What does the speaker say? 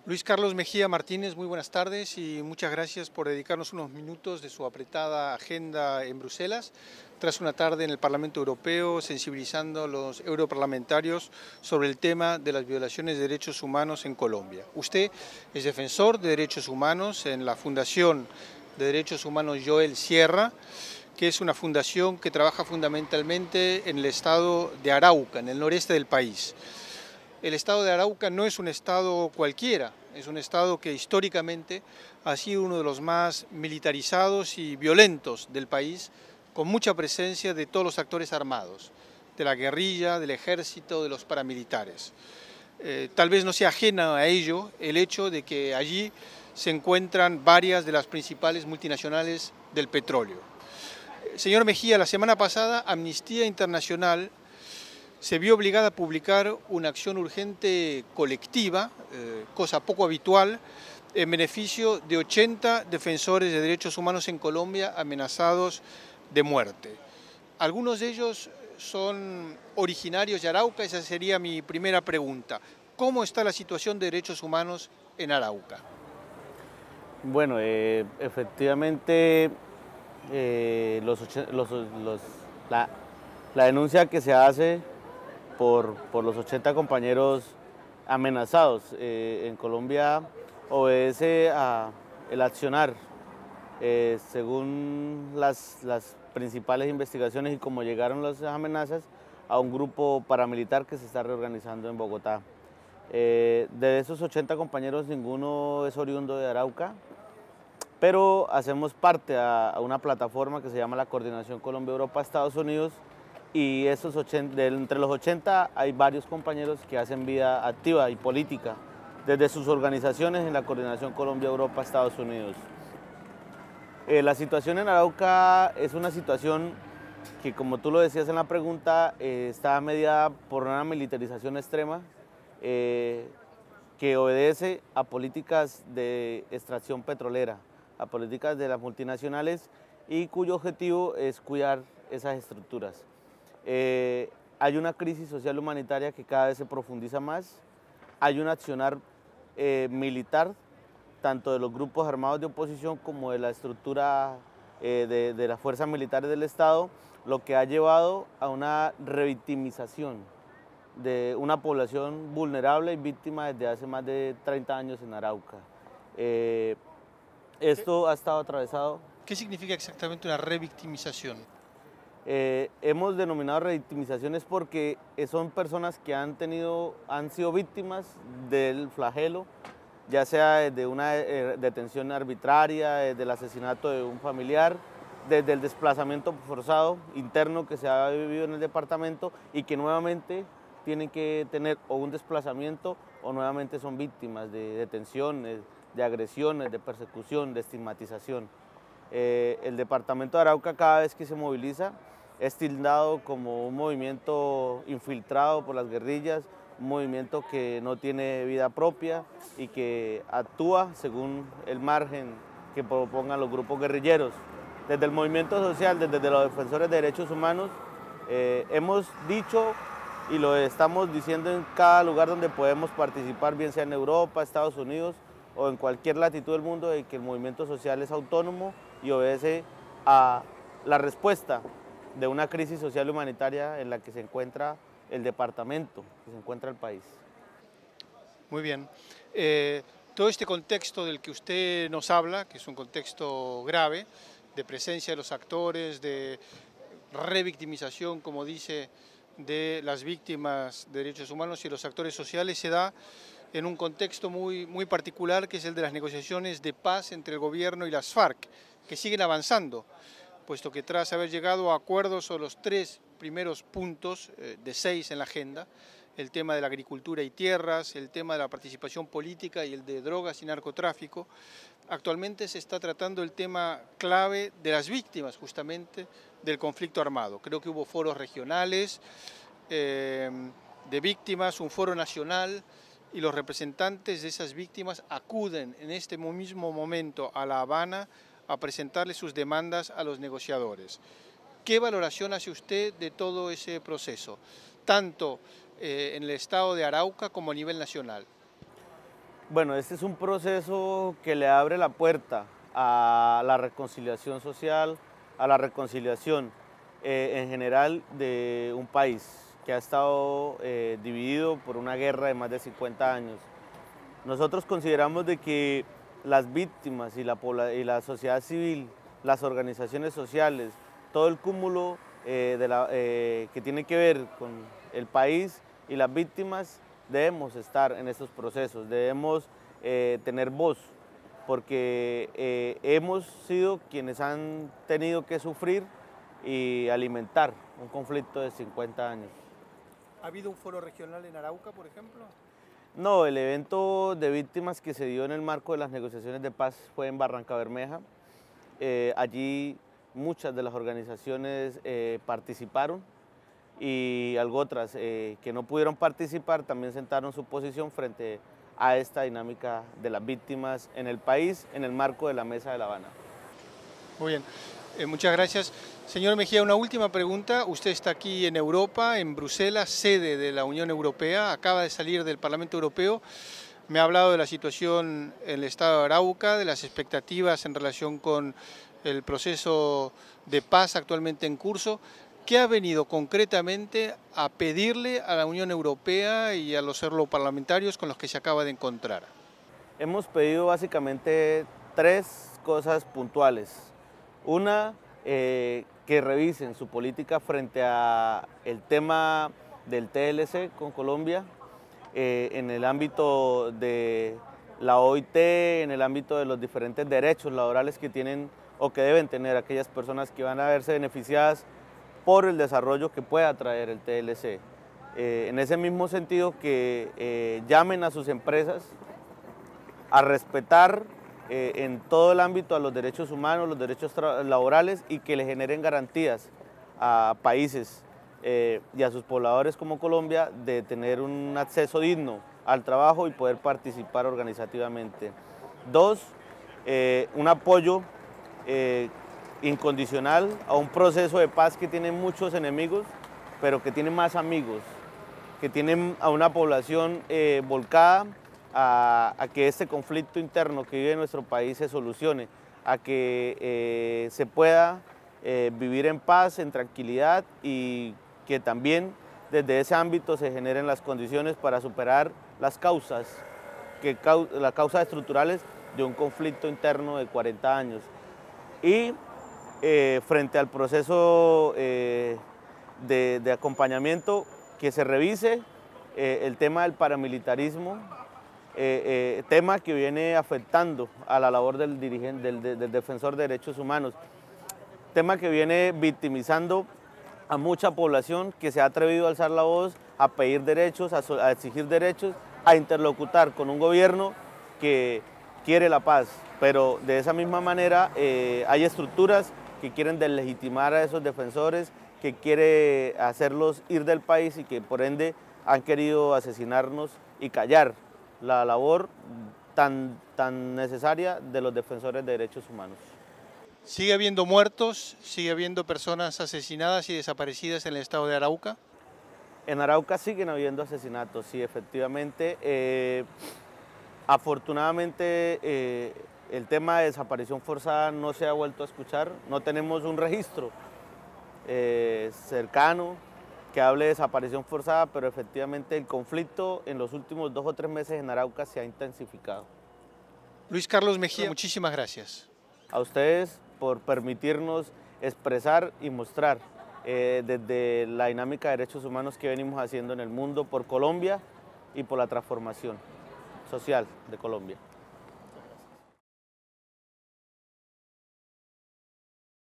Luis Carlos Mejía Martínez, muy buenas tardes y muchas gracias por dedicarnos unos minutos de su apretada agenda en Bruselas, tras una tarde en el Parlamento Europeo sensibilizando a los europarlamentarios sobre el tema de las violaciones de derechos humanos en Colombia. Usted es defensor de derechos humanos en la Fundación de Derechos Humanos Joel Sierra, que es una fundación que trabaja fundamentalmente en el estado de Arauca, en el noreste del país. El estado de Arauca no es un estado cualquiera, es un estado que históricamente ha sido uno de los más militarizados y violentos del país, con mucha presencia de todos los actores armados, de la guerrilla, del ejército, de los paramilitares. Tal vez no sea ajena a ello el hecho de que allí se encuentran varias de las principales multinacionales del petróleo. Señor Mejía, la semana pasada Amnistía Internacional se vio obligada a publicar una acción urgente colectiva, cosa poco habitual, en beneficio de 80 defensores de derechos humanos en Colombia amenazados de muerte. Algunos de ellos son originarios de Arauca, esa sería mi primera pregunta. ¿Cómo está la situación de derechos humanos en Arauca? Bueno, efectivamente, la, la denuncia que se hace por los 80 compañeros amenazados en Colombia obedece a el accionar, según las principales investigaciones y como llegaron las amenazas, a un grupo paramilitar que se está reorganizando en Bogotá. De esos 80 compañeros, ninguno es oriundo de Arauca, pero hacemos parte a una plataforma que se llama la Coordinación Colombia-Europa-Estados Unidos, y entre los 80 hay varios compañeros que hacen vida activa y política desde sus organizaciones en la Coordinación Colombia-Europa-Estados Unidos. La situación en Arauca es una situación que, como tú lo decías en la pregunta, está mediada por una militarización extrema que obedece a políticas de extracción petrolera, a políticas de las multinacionales, y cuyo objetivo es cuidar esas estructuras. Hay una crisis social humanitaria que cada vez se profundiza más, hay un accionar militar, tanto de los grupos armados de oposición como de la estructura de las fuerzas militares del Estado, lo que ha llevado a una revictimización de una población vulnerable y víctima desde hace más de 30 años en Arauca. Esto ha estado atravesado. ¿Qué significa exactamente una revictimización? Hemos denominado revictimizaciones porque son personas que han sido víctimas del flagelo, ya sea desde una detención arbitraria, desde el asesinato de un familiar, desde el desplazamiento forzado interno que se ha vivido en el departamento, y que nuevamente tienen que tener o un desplazamiento o nuevamente son víctimas de detenciones, de agresiones, de persecución, de estigmatización. El departamento de Arauca, cada vez que se moviliza, es tildado como un movimiento infiltrado por las guerrillas, un movimiento que no tiene vida propia y que actúa según el margen que propongan los grupos guerrilleros. Desde el movimiento social, desde los defensores de derechos humanos, hemos dicho y lo estamos diciendo en cada lugar donde podemos participar, bien sea en Europa, Estados Unidos o en cualquier latitud del mundo, de que el movimiento social es autónomo y obedece a la respuesta de una crisis social y humanitaria en la que se encuentra el departamento, que se encuentra el país. Muy bien. Todo este contexto del que usted nos habla, que es un contexto grave, de presencia de los actores, de revictimización, como dice, de las víctimas de derechos humanos y los actores sociales, se da en un contexto muy particular, que es el de las negociaciones de paz entre el gobierno y las FARC, que siguen avanzando, puesto que tras haber llegado a acuerdos sobre los 3 primeros puntos de 6 en la agenda, el tema de la agricultura y tierras, el tema de la participación política y el de drogas y narcotráfico, actualmente se está tratando el tema clave de las víctimas justamente del conflicto armado. Creo que hubo foros regionales de víctimas, un foro nacional, y los representantes de esas víctimas acuden en este mismo momento a La Habana a presentarle sus demandas a los negociadores. ¿Qué valoración hace usted de todo ese proceso, tanto en el estado de Arauca como a nivel nacional? Bueno, este es un proceso que le abre la puerta a la reconciliación social, a la reconciliación en general de un país que ha estado dividido por una guerra de más de 50 años. Nosotros consideramos de que las víctimas y la sociedad civil, las organizaciones sociales, todo el cúmulo que tiene que ver con el país y las víctimas, debemos estar en estos procesos, debemos tener voz, porque hemos sido quienes han tenido que sufrir y alimentar un conflicto de 50 años. ¿Ha habido un foro regional en Arauca, por ejemplo? No, el evento de víctimas que se dio en el marco de las negociaciones de paz fue en Barrancabermeja. Allí muchas de las organizaciones participaron y algo otras que no pudieron participar también sentaron su posición frente a esta dinámica de las víctimas en el país en el marco de la Mesa de La Habana. Muy bien. Muchas gracias. Señor Mejía, una última pregunta. Usted está aquí en Europa, en Bruselas, sede de la Unión Europea, acaba de salir del Parlamento Europeo. Me ha hablado de la situación en el estado de Arauca, de las expectativas en relación con el proceso de paz actualmente en curso. ¿Qué ha venido concretamente a pedirle a la Unión Europea y a los europarlamentarios con los que se acaba de encontrar? Hemos pedido básicamente tres cosas puntuales. Una, que revisen su política frente a el tema del TLC con Colombia, en el ámbito de la OIT, en el ámbito de los diferentes derechos laborales que tienen o que deben tener aquellas personas que van a verse beneficiadas por el desarrollo que pueda traer el TLC. En ese mismo sentido, que llamen a sus empresas a respetar en todo el ámbito a los derechos humanos, los derechos laborales, y que le generen garantías a países y a sus pobladores como Colombia de tener un acceso digno al trabajo y poder participar organizativamente. Dos, un apoyo incondicional a un proceso de paz que tiene muchos enemigos, pero que tiene más amigos, que tiene a una población volcada a que este conflicto interno que vive nuestro país se solucione, a que se pueda vivir en paz, en tranquilidad, y que también desde ese ámbito se generen las condiciones para superar las causas estructurales de un conflicto interno de 40 años. Y frente al proceso de acompañamiento, que se revise el tema del paramilitarismo, tema que viene afectando a la labor del defensor de derechos humanos, tema que viene victimizando a mucha población que se ha atrevido a alzar la voz, a pedir derechos, a exigir derechos, a interlocutar con un gobierno que quiere la paz, pero de esa misma manera hay estructuras que quieren deslegitimar a esos defensores, que quiere hacerlos ir del país y que por ende han querido asesinarnos y callar la labor tan necesaria de los defensores de derechos humanos. ¿Sigue habiendo muertos? ¿Sigue habiendo personas asesinadas y desaparecidas en el estado de Arauca? En Arauca siguen habiendo asesinatos, sí, efectivamente. Afortunadamente el tema de desaparición forzada no se ha vuelto a escuchar, no tenemos un registro cercano que hable de desaparición forzada, pero efectivamente el conflicto en los últimos 2 o 3 meses en Arauca se ha intensificado. Luis Carlos Mejía, muchísimas gracias. A ustedes por permitirnos expresar y mostrar desde la dinámica de derechos humanos que venimos haciendo en el mundo por Colombia y por la transformación social de Colombia.